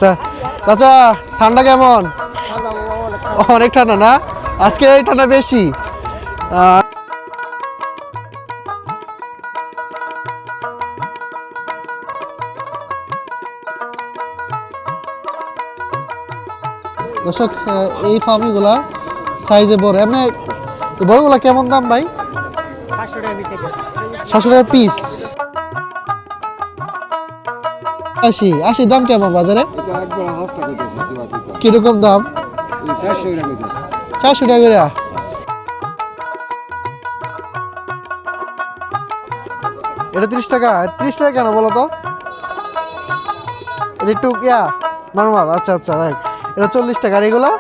আচ্ছা চাচা ঠান্ডা কেমন? অনেক ঠান্ডা না? আজকে এই ঠান্ডা বেশি। দর্শক এই ফার্মিগুলা সাইজে বড়, এমনি বড়গুলা কেমন দাম ভাই? 700 টাকা পিস। 80 দাম কেমন বাজারে? কিরকম দাম? 400 টাকা করে। এটা 30 টাকা। 30 টাকা কেন বলো তো? এটা একটু নর্মাল। আচ্ছা আচ্ছা, এটা 40 টাকা। আর এগুলো?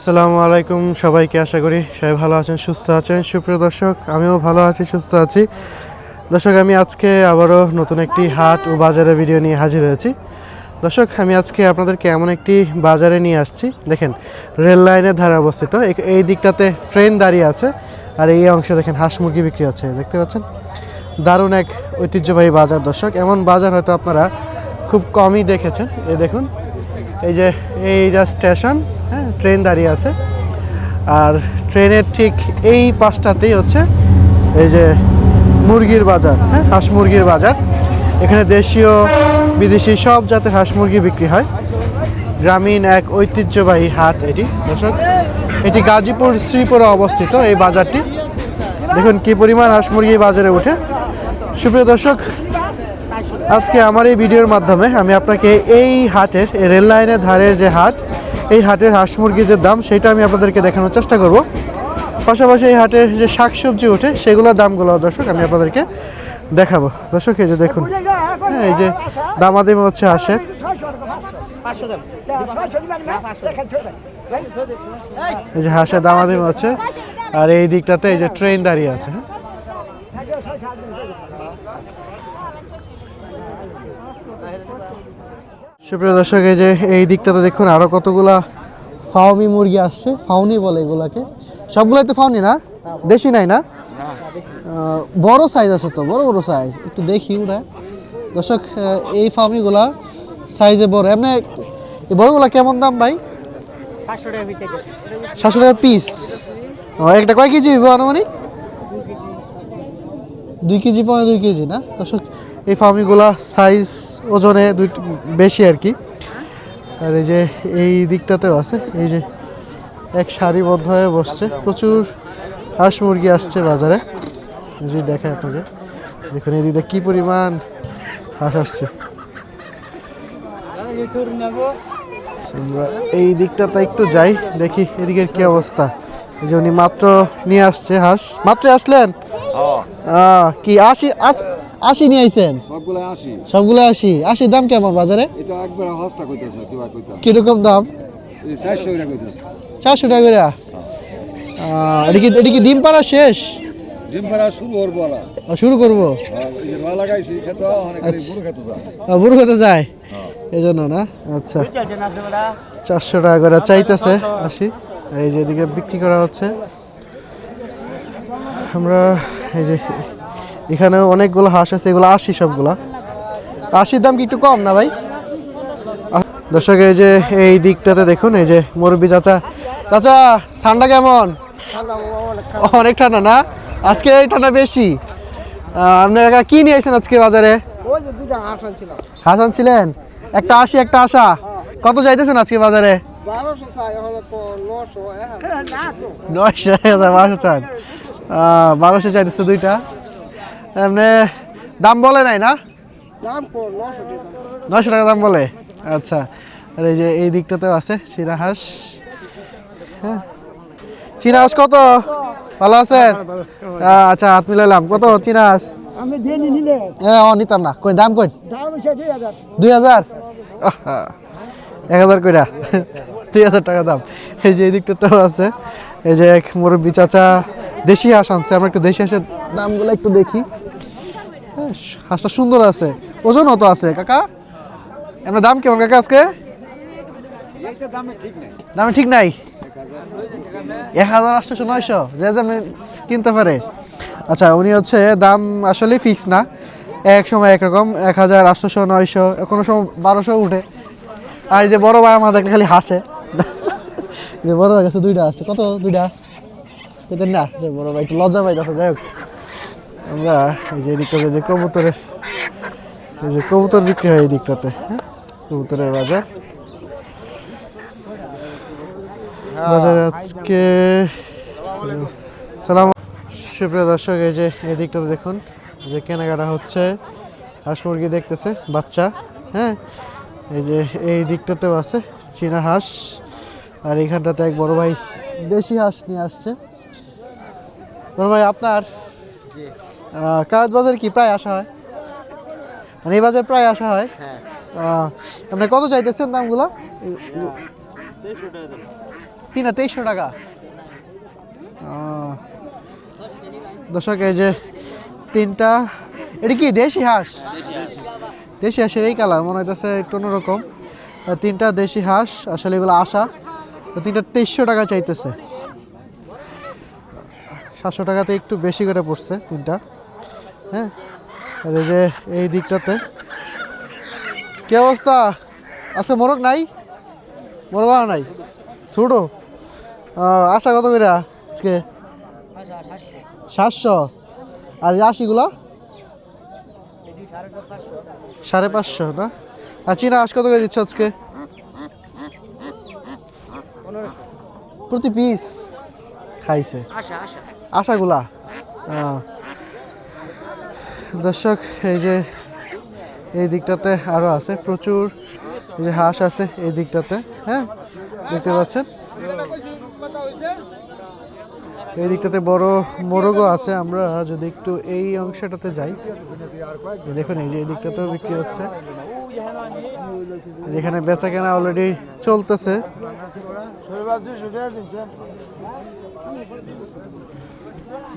আসসালামু আলাইকুম সবাইকে, আশা করি সবাই ভালো আছেন, সুস্থ আছেন। সুপ্রিয় দর্শক, আমিও ভালো আছি, সুস্থ আছি। দর্শক, আমি আজকে আবারও নতুন একটি হাট ও বাজারের ভিডিও নিয়ে হাজির হয়েছি। দর্শক, আমি আজকে আপনাদেরকে এমন একটি বাজারে নিয়ে আসছি। দেখেন, রেল লাইনের ধারে অবস্থিত। এই দিকটাতে ট্রেন দাঁড়িয়ে আছে, আর এই অংশে দেখেন হাঁস মুরগি বিক্রি হচ্ছে। দেখতে পাচ্ছেন, দারুণ এক ঐতিহ্যবাহী বাজার। দর্শক, এমন বাজার হয়তো আপনারা খুব কমই দেখেছেন। এই দেখুন, এই যে স্টেশন, হ্যাঁ, ট্রেন দাঁড়িয়ে আছে, আর ট্রেনের ঠিক এই পাশটাতেই হচ্ছে এই যে মুরগির বাজার, হ্যাঁ, হাঁস মুরগির বাজার। এখানে দেশীয় বিদেশি সব জাতের হাঁস মুরগি বিক্রি হয়। গ্রামীণ এক ঐতিহ্যবাহী হাট এটি। দর্শক, এটি গাজীপুর শ্রীপুরে অবস্থিত এই বাজারটি। দেখুন কি পরিমাণ হাঁস মুরগি বাজারে ওঠে। সুপ্রিয় দর্শক, আজকে আমার এই ভিডিওর মাধ্যমে আমি আপনাকে এই হাটের, রেল লাইনের ধারের যে হাট, এই হাটের হাঁস মুরগির যে দাম, সেটা আমি আপনাদেরকে দেখানোর চেষ্টা করব। পাশাপাশি এই হাটের যে শাকসবজি ওঠে সেগুলোর দামগুলো দর্শক আমি আপনাদেরকে দেখাবো। দর্শক, এই যে দেখুন, হ্যাঁ, এই যে দামাদামি হচ্ছে হাঁসের। এই যে হাঁসের দামাদামি হচ্ছে, আর এই দিকটাতে এই যে ট্রেন দাঁড়িয়ে আছে। সুপ্রিয় দর্শক, এই যে এই দিকটাতে দেখুন আরো কতগুলা ফাউমি মুরগি আসছে। ফাউনি বলে এগুলাকে। সবগুলাই তো ফাউনি না? দেশি নাই না? বড় সাইজ আছে তো, বড় বড় সাইজ। একটু দেখি ওরা। দর্শক, এই ফাউমিগুলা সাইজে বড়। এমনি এই বড়গুলা কেমন দাম ভাই? 700 টাকা পিস। একটা কয় কেজি হইব আনুমানিক? 2 কেজি, 2 কেজি না? দর্শক, এই ফার্মিগুলা সাইজ ওজনে বেশি আর কি। আর এই যে এই দিকটাতেও আছে, এই যে এক সারিবদ্ধ হয়ে বসছে। প্রচুর হাঁস মুরগি আসছে বাজারে। যদি দেখায় আপনাকে, দেখুন এই দিকটা কি পরিমাণ হাঁস আসছে। আমরা এই দিকটাতে একটু যাই, দেখি এদিকের কি অবস্থা। এই যে উনি মাত্র নিয়ে আসছে হাঁস। মাত্র আসলেন? কি 80 নিয়ে আইছেন? সবগুলো 80 দাম কেমন বাজারে? কিরকম দাম? 400 টাকা করে। এটা কি ডিম পাড়া শেষ? শুরু করবো। বুড়ো খেতে যায় এই জন্য না? আচ্ছা, 400 টাকা করে চাইতেছে 80। এই যে এদিকে বিক্রি করা হচ্ছে। আমরা এই যে এখানে অনেকগুলো হাঁস আছে, এগুলো 80 সবগুলা। 80 দাম কি একটু কম না ভাই? দর্শক, এই যে এই দিকটাতে দেখুন, এই যে মুরব্বি চাচা। চাচা ঠান্ডা কেমন? অনেক ঠান্ডা না? আজকে এই ঠান্ডা বেশি। আপনারা কি নিয়ে আসছেন আজকে বাজারে? হাঁস আনছিলেন? একটা 80, একটা আশা। কত চাইতেছেন আজকে বাজারে? 1200 চাইতেছে দুইটা। এমনি দাম বলে নাই না? 900 টাকা দাম বলে। আচ্ছা, আর এই যে এই দিকটাতেও আছে চীনা হাঁস। হ্যাঁ, চীনা হাঁস কত? ভালো আছেন? আচ্ছা, হাত মিলাইলাম। কত চীনা হাঁস? নিতাম না। কই দাম? কই 2000? 1000 কইরা 2000 টাকা দাম। এই যে এই দিকটাতেও আছে, এই যে এক মুরব্বি চাচা দেশি হাঁস আনছে। আমরা একটু দেশি হাঁসের দামগুলো একটু দেখি। হাঁসটা সুন্দর আছে, ওজনও তো আছে কাকা। আপনার দাম কেমন কাকা আজকে? দামে ঠিক নাই 1800-900 যে যেমন কিনতে পারে। আচ্ছা উনি হচ্ছে দাম আসলে ফিক্স না, এক সময় একরকম 1800-900, কোনো সময় 1200 উঠে। আর এই যে বড় ভাই আমাদের খালি হাসে, যে বড় ভাই কাছে দুইটা আছে, কত দুইটা পেতেন না, যে বড় ভাই একটু লজ্জা পাইতেছে। যাই হোক আমরা এই যে এদিকটাতে যে কবুতরের, এই যে কবুতর বিক্রি হয় এই দিকটাতে, হ্যাঁ কবুতরের বাজার। বাজারে আজকে সালাম সুপ্রিয় দর্শক, এই যে এই দিকটাতে দেখুন যে কেনাকাটা হচ্ছে, হাঁস মুরগি দেখতেছে বাচ্চা, হ্যাঁ এই যে এই দিকটাতেও আছে চীনা হাঁস, আর এইখানটাতে এক বড় ভাই দেশি হাঁস নিয়ে আসছে। বড় ভাই আপনার কাগজ বাজার কি প্রায় আসা হয়, মানে এই বাজার প্রায় আসা হয়? আপনি কত চাইতেছেন দামগুলো? 2300 টাকা। দর্শক এই যে তিনটা, এটা কি দেশি হাঁস? দেশি হাঁসের এই কালার মনে হইতেছে একটু অন্যরকম। তিনটা দেশি হাঁস, আসলে এগুলো আসা, তিনটা 2300 টাকা চাইতেছে। 700 টাকাতে একটু বেশি করে পড়ছে তিনটা, হ্যাঁ। আর এই যে এই দিকটাতে কি অবস্থা আছে? মোরগ নাই? মোরগ নাই, ছোটো। আশা কত করে আজকে? 700। আর এই আশিগুলো 550 না? আর চীনা হাঁস কত করে দিচ্ছে আজকে? প্রতি পিস খাইছে আশাগুলা। দর্শক এই যে এই দিকটাতে আরো আছে প্রচুর, এই যে হাঁস আছে এই দিকটাতে, হ্যাঁ দেখতে পাচ্ছেন। এই দিকটাতে বড় মোরগও আছে। আমরা যদি একটু এই অংশটাতে যাই, দেখুন এই যে এই দিকটাতেও বিক্রি হচ্ছে, যেখানে বেচা কেনা অলরেডি চলতেছে।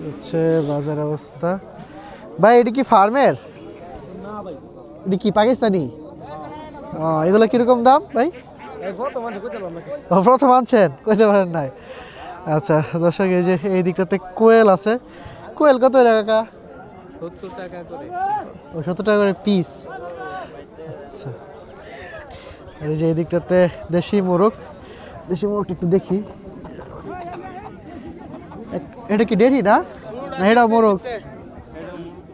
হচ্ছে বাজার অবস্থা। ভাই এটা কি ফার্মের? এটা কি পাকিস্তানি? এগুলো কিরকম দাম ভাই? প্রথম আনছেন, কইতে পারেন নাই। আচ্ছা দর্শক এই যে এই দিকটাতে কোয়েল আছে। কোয়েল কত টাকা? 70 টাকা করে। ও 70 টাকা করে পিস। আচ্ছা আর এই যে এই দিকটাতে দেশি মোরগ, দেশি মোরগ একটু দেখি। এটা কি ডেরি না? না এটা মোরগ,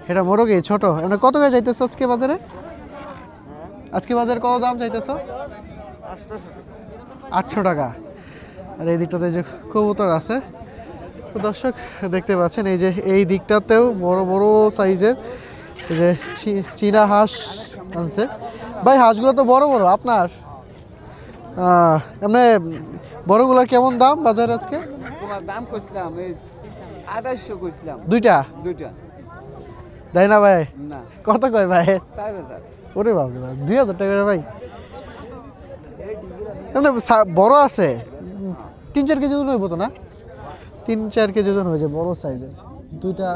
এটা মোরগই ছোট। মানে কত করে যাইতেছ আজকে বাজারে? আজকে বাজারে কত দাম চাইতেছ? 800 টাকা। আর এই দিকটাতে যে কবুতর আছে, তো দর্শক দেখতে পাচ্ছেন এই যে এই দিকটাতেও বড় বড় সাইজের এই যে চীনা হাঁস আনছে। ভাই হাঁসগুলো তো বড় বড় আপনার, এমনি বড়গুলোর কেমন দাম বাজারে আজকে? দাম কইছিলাম 2800 কইছিলাম। দুইটা দেয় না ভাই? না। কত কয় ভাই? 4000। ওরে বাপ রে, 2000 টাকা করে ভাই। এমনি বড় আছে 3-4 কেজি ওজন হইব তো না? 3-4 কেজি ওজন হয়েছে বড় সাইজের। দুইটা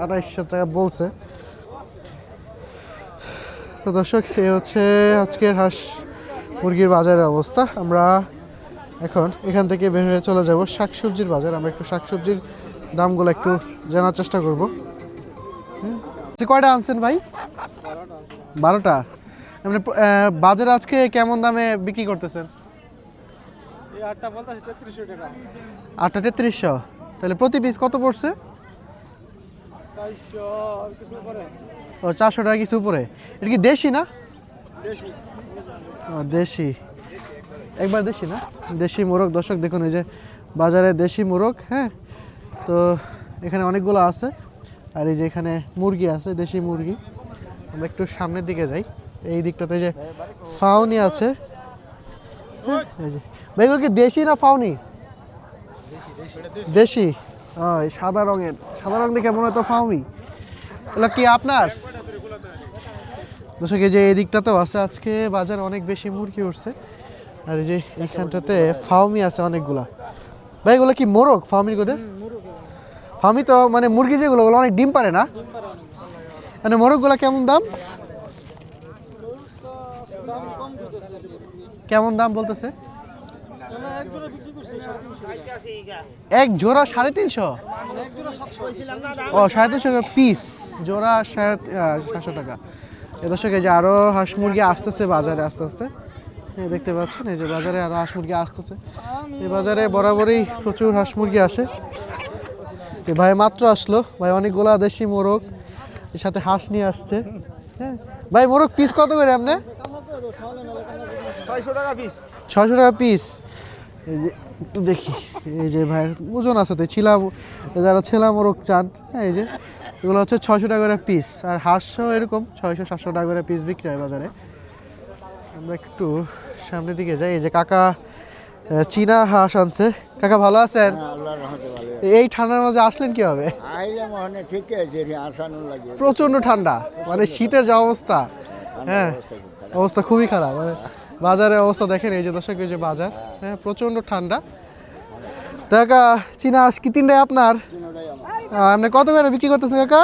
2800 টাকা বলছে। তো দর্শক এই হচ্ছে আজকের হাঁস মুরগির বাজারের অবস্থা। আমরা এখন এখান থেকে বের হয়ে চলে যাব শাকসবজির বাজার। আমরা একটু শাকসবজির দামগুলো একটু জানার চেষ্টা করব। কয়টা আনছেন ভাই? 12টা। এমনি বাজারে আজকে কেমন দামে বিক্রি করতেছেন? আটটা বলতাছি 3300 টাকা। 8টা 3300, তাহলে প্রতি পিস কত পড়ছে? 400 আর কিছু পরে। ও 400 টাকা কিছু উপরে। এটা কি দেশি না? দেশি। ও দেশি, একবার দেশি না? দেশি মোরগ। দর্শক দেখুন এই যে বাজারে দেশি মোরগ, হ্যাঁ। তো এখানে অনেকগুলো আছে। আর এই যে এখানে মুরগি আছে, দেশি মুরগি। আমরা একটু সামনের দিকে যাই। এই দিকটাতে যে ফাউনি আছে, এই যে ভাই এগুলো কি দেশি না ফাউনি? দেশি। এই সাদা রঙের, সাদা রং দেখে মনে হয় তো ফাউমি। এগুলো কি আপনার? দর্শক এই যে এই দিকটাতেও আছে। আজকে বাজারে অনেক বেশি মুরগি উঠছে। আর এই যে এইখানটাতে ফাউমি আছে অনেকগুলা। ভাই এগুলো কি মোরগ? ফাউমির করে ফাউমি তো মানে মুরগি যেগুলো ওগুলো অনেক ডিম পারে না? মানে মোরগগুলা কেমন দাম? কেমন দাম বলতেছে? এক জোড়া 350, ও 350 টাকা পিস, জোড়া 700 টাকা। এ দর্শক এই যে আরো হাঁস মুরগি আসতেছে বাজারে আস্তে আস্তে, এই দেখতে পাচ্ছেন এই যে বাজারে আরো হাঁস মুরগি আসতেছে। এই বাজারে বরাবরই প্রচুর হাঁস মুরগি আসে। এই ভাই মাত্র আসলো, ভাই অনেকগুলা দেশি মোরগ এর সাথে হাঁস নিয়ে আসছে। হ্যাঁ ভাই, মোরগ পিস কত করে আপনি? 600 টাকা পিস। 600 টাকা পিস। এই যে একটু দেখি, এই যে ভাইয়ের ওজন আছে তো, যারা ছেলা মোরগ চান, হ্যাঁ এই যে এগুলো হচ্ছে 600 টাকা করে পিস। আর হাঁসও এরকম 600-700 টাকা করে পিস বিক্রি হয় বাজারে। আমরা একটু সামনের দিকে যাই। এই যে কাকা চীনা হাঁস আনছে। কাকা ভালো আছেন? আল্লাহর রহমতে ভালো এই ঠান্ডার মাঝে আসলেন কিভাবে? আইলে মনে ঠিক আছে যে আসানো লাগে প্রচন্ড ঠান্ডা, মানে শীতের যা অবস্থা, হ্যাঁ অবস্থা খুবই খারাপ। মানে বাজারের অবস্থা দেখেন, এই যে দর্শক এই যে বাজার, হ্যাঁ প্রচন্ড ঠান্ডা। কাকা চীনা হাঁস কি তিনটাই আপনার? তিনটাই আমার আপনি কত করে বিক্রি করতেছেন কাকা?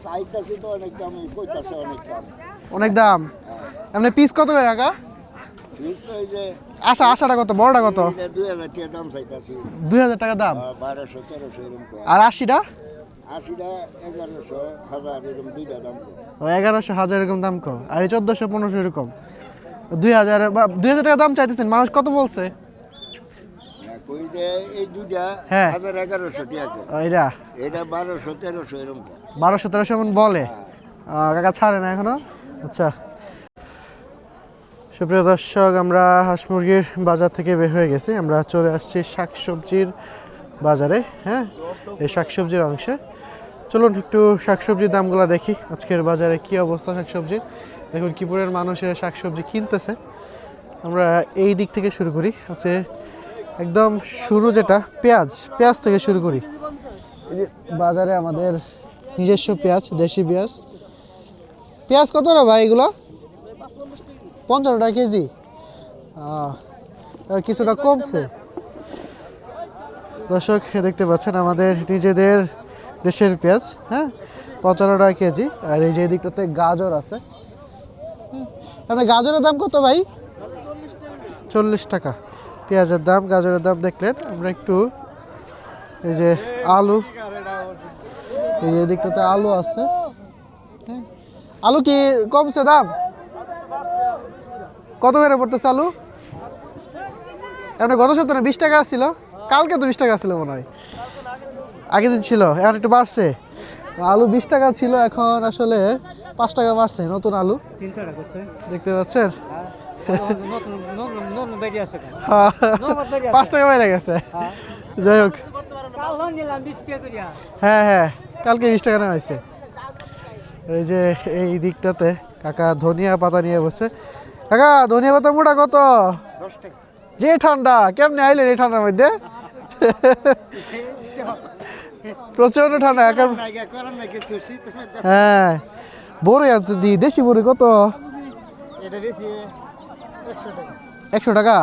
সাইটাছি তো অনেক দাম, কইতাছে অনেক দাম। অনেক দাম। আপনি পিস কত করে কাকা? নিশ্চয় যে আশাটা কত, বড়টা কত? 2000 টাকা দাম চাইতাছি। 2000 টাকা দাম। 1200-1300 এরকম কম। আর 80টা? 80টা 1100-1000 এরকম দুইটা দাম কম। 1100-1000 এরকম দাম কম। আর এই 1400-1500 এরকম 2000 বা 2000 টাকা দাম চাইতেছেন। মানুষ কত বলছে? কই যে এই দুইটা হ্যাঁ। 1100 টাকা করে। এটা এটা 1200-1300 এরকম কম। 1200-1300 এমন বলে। কাকা ছাড়ে না এখনো? আচ্ছা সুপ্রিয় দর্শক, আমরা হাঁস মুরগির বাজার থেকে বের হয়ে গেছি। আমরা চলে আসছি শাকসবজির বাজারে। হ্যাঁ এই শাকসবজির অংশে চলুন একটু শাকসবজির দামগুলো দেখি। আজকের বাজারে কি অবস্থা শাকসবজির, দেখুন কিপুরের মানুষের শাকসবজি কিনতেছে। আমরা এই দিক থেকে শুরু করি, হচ্ছে একদম শুরু যেটা পেঁয়াজ থেকে শুরু করি। এই যে বাজারে আমাদের নিজস্ব পেঁয়াজ, দেশি পেঁয়াজ কত রে ভাই এগুলো? 55 টাকা কেজি। কিছুটা কমছে। দর্শক দেখতে পাচ্ছেন আমাদের নিজেদের দেশের পেঁয়াজ, হ্যাঁ 55 টাকা কেজি। আর এই যে দিকটাতে গাজর আছে। আপনার গাজরের দাম কত ভাই? 40 টাকা পেঁয়াজের দাম, গাজরের দাম দেখলেন। আমরা একটু এই যে আলু, এই যে দিকটাতে আলু আছে। হ্যাঁ আলু কি কমছে দাম? কত করে পড়তেছে আলু? এখন গত সপ্তাহে 20 টাকা ছিল, কালকে তো 20 টাকা ছিল মনে হয়, আগের দিন ছিল, এখন একটু বাড়ছে। আলু 20 টাকা ছিল, এখন আসলে 5 টাকা বাড়ছে। নতুন আলু 3 টাকা করছে। দেখতে পাচ্ছেন, নতুন বেরিয়ে আসে। 5 টাকা বেড়ে গেছে। যাই হোক, কাল নিলাম 20 টাকা করিয়া। হ্যাঁ কালকে 20 টাকা নেওয়া হয়েছে। এই যে এই দিকটাতে কাকা ধনিয়া পাতা নিয়ে বসে। কাকা ধনিয়া পাতা মোটা কত? 10 টাকা। যে ঠান্ডা, কেমনে আইলেন এই ঠান্ডার মধ্যে? প্রচন্ড ঠান্ডা। হ্যাঁ বড়ই আছে দেশি বড়ি কত? এটা বেশি 100 টাকা। 100 টাকা?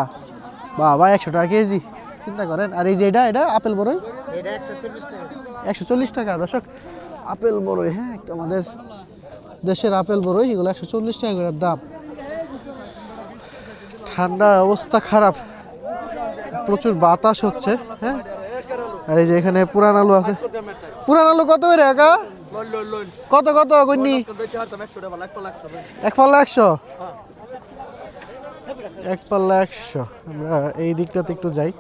বাবা 100 টাকা কেজি, চিন্তা করেন। আর এই যে এটা আপেল বড়ই, এটা 140 টাকা। 140 টাকা। দর্শক আপেল বড়ই, হ্যাঁ আমাদের দেশের আপেল বড়ই, এগুলো 140 টাকা করে দাম। ঠান্ডা অবস্থা খারাপ, প্রচুর বাতাস হচ্ছে। হ্যাঁ আর এই যে এখানে পুরান আলু আছে। পুরান আলু কত করে একা? কত কন্যি? 1 পাল্লা 100। 1 পাল্লা 100। আমরা এই দিকটাতে একটু যাই,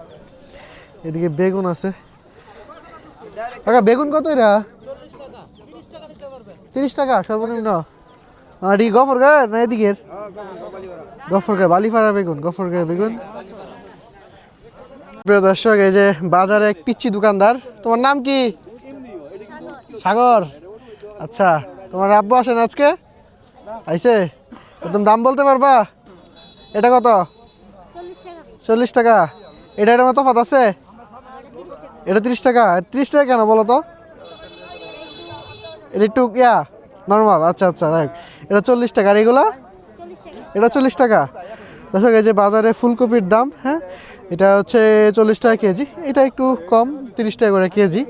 এদিকে বেগুন আছে। কাকা বেগুন কত এরা? 30 টাকা সর্বনিম্ন। আর এই গফরগাঁ না এদিকের? গফরগাঁ বালিপাড়ার বেগুন, গফরগাঁ বেগুন। প্রিয় দর্শক, এই যে বাজারে এক পিচ্ছি দোকানদার। তোমার নাম কি? সাগর। আচ্ছা, তোমার আব্বু আসেন আজকে? আইছে? একদম দাম বলতে পারবা? এটা কত? 40 টাকা। এটার মতো তফাৎ আছে? এটা 30 টাকা। 30 টাকা কেন বলো তো? এটা একটু নর্মাল। আচ্ছা দেখ, এটা 40 টাকা। আর এগুলো? এটা 40 টাকা। দর্শক এই যে বাজারে ফুলকপির দাম, হ্যাঁ এটা হচ্ছে 40 টাকা কেজি। এটা একটু কম, 30 টাকা করে কেজি।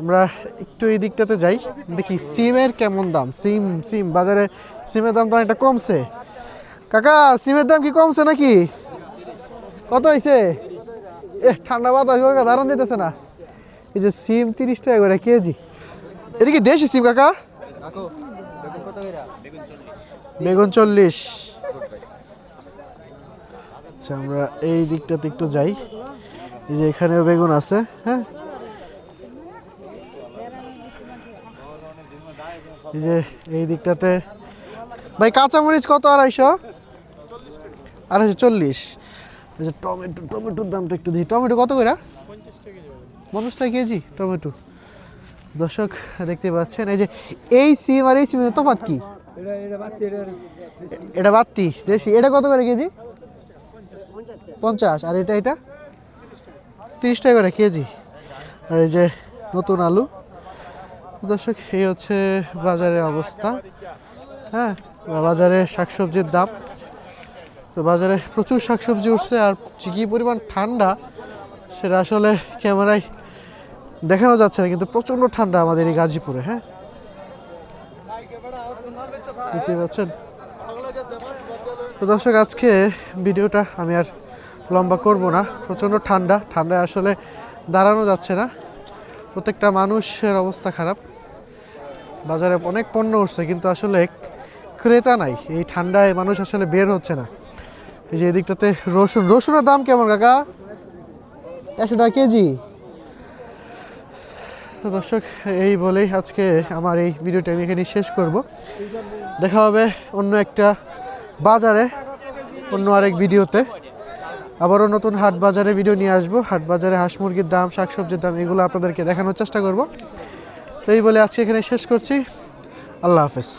আমরা একটু এই দিকটাতে যাই, দেখি সিমের কেমন দাম। সিম বাজারে সিমের দাম তো অনেকটা কমছে। কাকা সিমের দাম কি কমছে নাকি? কত হয়েছে? ঠান্ডা বাতাস কাকা দারুণ যেতেছে না। এই যে সিম 30 টাকা করে কেজি। এটা কি দেশি সিম কাকা? বেগুন 40। আচ্ছা আমরা এই দিকটাতে একটু যাই। এই যে এখানেও বেগুন আছে। হ্যাঁ, এই যে এই দিকটাতে ভাই কাঁচামরিচ কত? 250। 240। এই যে টমেটোর দামটা একটু দিই। টমেটো কত করে? 50 টাকা কেজি টমেটো। দর্শক দেখতে পাচ্ছেন এই যে এই সিম আর এই সিমের তফাৎ কি? এটা বাত্তি দেশি। এটা কত করে কেজি? 50। আর এটা 30 টাকা করে কেজি। আর এই যে নতুন আলু। দর্শক এই হচ্ছে বাজারের অবস্থা। হ্যাঁ, বাজারে শাকসবজির দাম, তো বাজারে প্রচুর শাকসবজি উঠছে। আর কি পরিমাণ ঠান্ডা সেটা আসলে ক্যামেরায় দেখানো যাচ্ছে না, কিন্তু প্রচণ্ড ঠান্ডা আমাদের এই গাজীপুরে। হ্যাঁ, দেখতে পাচ্ছেন। তো দর্শক আজকে ভিডিওটা আমি আর লম্বা করব না, প্রচণ্ড ঠান্ডায় আসলে দাঁড়ানো যাচ্ছে না। প্রত্যেকটা মানুষের অবস্থা খারাপ। বাজারে অনেক পণ্য উঠছে কিন্তু আসলে ক্রেতা নাই। এই ঠান্ডায় মানুষ আসলে বের হচ্ছে না। এই যে এদিকটাতে রসুনের দাম কেমন কাকা? 100 টাকা কেজি। তো দর্শক এই বলেই আজকে আমার এই ভিডিওটা আমি এখানে শেষ করব। দেখা হবে অন্য একটা বাজারে, অন্য আরেক ভিডিওতে। আবারও নতুন হাট বাজারে ভিডিও নিয়ে আসবো। হাট বাজারে হাঁস মুরগির দাম, শাকসবজির দাম এগুলো আপনাদেরকে দেখানোর চেষ্টা করব। তো এই বলে আজকে এখানে শেষ করছি। আল্লাহ হাফেজ।